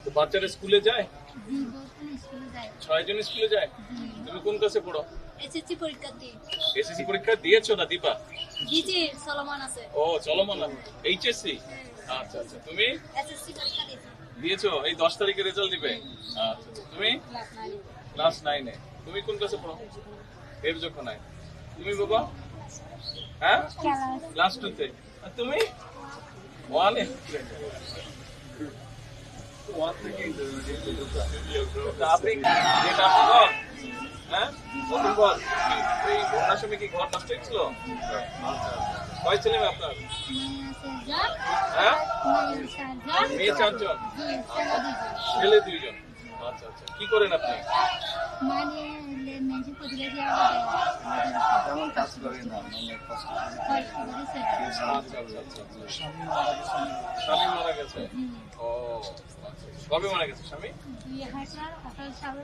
তো বাচ্চারা স্কুলে যায়? জি, বর্তমানে স্কুলে যায়। 6 জন স্কুলে যায়? তুমি কোন ক্লাসে পড়ো? এসএসসি পরীক্ষা দিই। এসএসসি পরীক্ষা দিয়েছো না দিবা? জি জি, চলমান আছে। ও চলমান। এইচএসসি? আচ্ছা আচ্ছা। তুমি এসএসসি পরীক্ষা দিয়েছি। দিয়েছো? এই 10 তারিখে রেজাল্ট দিবে? আচ্ছা আচ্ছা। তুমি ক্লাস 9 এ। তুমি কোন ক্লাসে পড়ো? এর যখন নাই। তুমি বাবা? হ্যাঁ? ক্লাস 2 তে। আর তুমি? 1 এ। আপনি যেটা আপনার হ্যাঁ নতুন ঘর এই বন্যার সময় কি ঘর নষ্ট হয়েছিল? কয় ছেলে মেয়ে আপনার? হ্যাঁ মেয়ে 4 জন ছেলে 2 জন। আচ্ছা আচ্ছা। কি করেন আপনি? তেমন কাজ করি না, আচ্ছা আচ্ছা আচ্ছা। স্বামী মারা গেছে? ও আচ্ছা। কবে মারা গেছে স্বামী? 2018 সালে।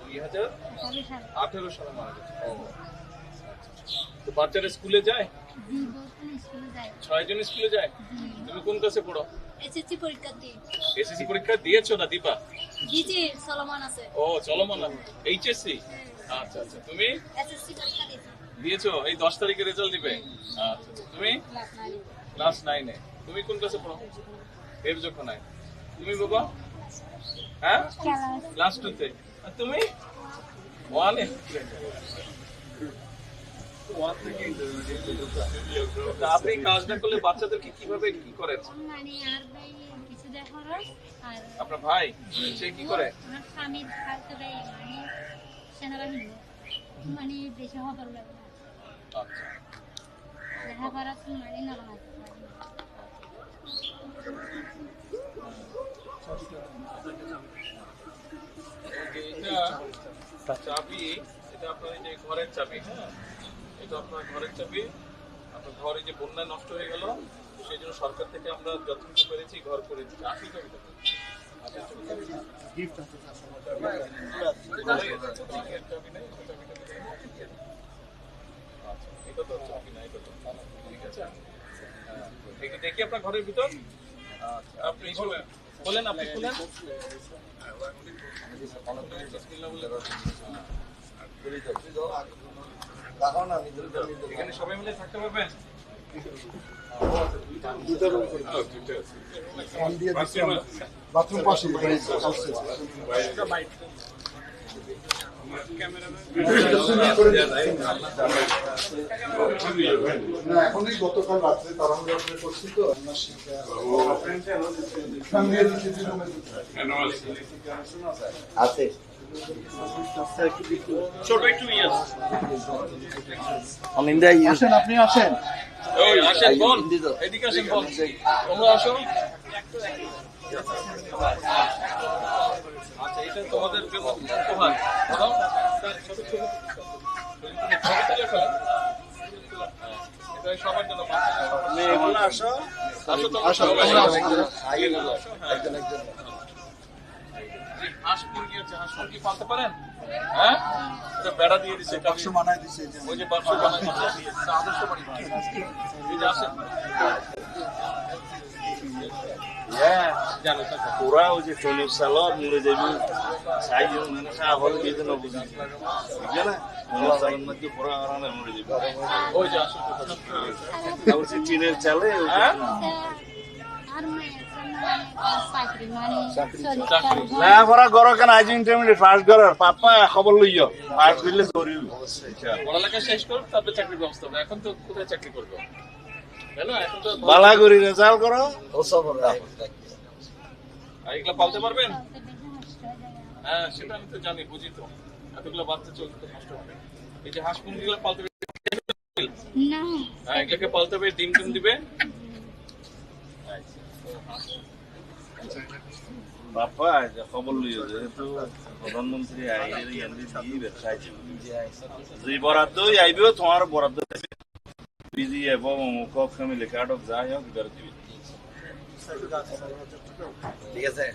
2018 সালে মারা গেছে। ও তো বাচ্চারা স্কুলে যায়? জি, বর্তমানে স্কুলে যায়। 6 জন স্কুলে যায়? তুমি কোন ক্লাসে পড়ো? এসএসসি পরীক্ষা দিই। এসএসসি পরীক্ষা দিয়েছো না দিবা? জি জি, চলমান আছে। ও চলমান। এইচএসসি? আচ্ছা আচ্ছা। তুমি এসএসসি পরীক্ষা দিয়েছি। দিয়েছো? এই 10 তারিখে রেজাল্ট দিবে? আচ্ছা আচ্ছা। তুমি ক্লাস 9 এ। তুমি কোন ক্লাসে পড়ো? এর যখন নাই। তুমি বাবা? হ্যাঁ ক্লাস 2 তে। আর তুমি? 1 এ। তা আপনি কাজ না করলে বাচ্চাদেরকে কিভাবে কি করেন? মানে আর ভাই কিছু দেখো আর আপনার ভাই সে কি করে? আমার স্বামীর খালতো ভাই মানে সেনাবাহিনী মানে বেশি হবার লাগে না। আচ্ছা। দেখা করার মানে না না এটা চাবি, এটা আপনার এই যে ঘরের চাবি। হ্যাঁ এটা আপনার ঘরের চাবি। আপনার ঘরে যে বন্যায় নষ্ট হয়ে গেল সেই জন্য সরকার থেকে আমরা যতটুকু পেরেছি ঘর করে দিচ্ছি। আসল চাবিটা এটা তো চাবি না, এটা তো ঠিক আছে। এটা দেখি আপনার ঘরের ভিতর। আপনি খোলেন, আপনি খুলেন। এখানে সবাই মিলে থাকতে পারবেন? বাথরুম পাশে না এখনই গতকাল রাত্রে তাড়াহুড়ো করে করছি তো আছে ছোট একটু ইয়ে আসেন, আপনি আসেন। ওই আসেন বল, এদিকে আসেন বল, তোমরা আসো। আচ্ছা এটা তোমাদের জন্য উপহার। বলো ছবি তুলে এটা সবার জন্য। আসো আসো হাঁস মুরগি আছে, হাঁস মুরগি পালতে পারেন? হ্যাঁ এটা বেড়া দিয়ে দিচ্ছে, বাক্স বানায় দিচ্ছে, ওই যে বাক্স বানায় দিচ্ছে আদর্শ বাড়ি। এই যে আসেন পুরা ওই যে টনির সালোয়ার মুড়ে যাবি সাইজ মানে হল দিতে না বুঝি বুঝছে না টনির সালোয়ার মধ্যে পুরা আরামে মুড়ে যাবি। ওই যে আসুন তারপর সে টিনের চালে আর চাকরি মানে লেখাপড়া করো কেন আজ ইন্টারমিডিয়েট পাস করার পাপা খবর লইও পাস করলে করিল পড়ালেখা শেষ করো তারপরে চাকরির ব্যবস্থা হবে। এখন তো কোথায় চাকরি করবো তাই না? এখন তো বালা করি রেজাল্ট করো এগুলা পালতে পারবেন? হ্যাঁ সেটা আমি তো জানি, বুঝি তো। এতগুলো বাচ্চা চলতে তো কষ্ট হবে। এই যে হাঁস মুরগিগুলো পালতে হবে না হ্যাঁ এগুলোকে পালতে হবে, ডিম টিম দিবে। বাপা খবর লইও যেহেতু প্রধানমন্ত্রী আইয়ের ইয়ান্দি দিয়ে ব্যবসায় যে বরাদ্দ আইবে তোমার বরাদ্দ বিজি এবং মুখ ফ্যামিলি কার্ড অফ যাই হোক দিবে। ঠিক আছে।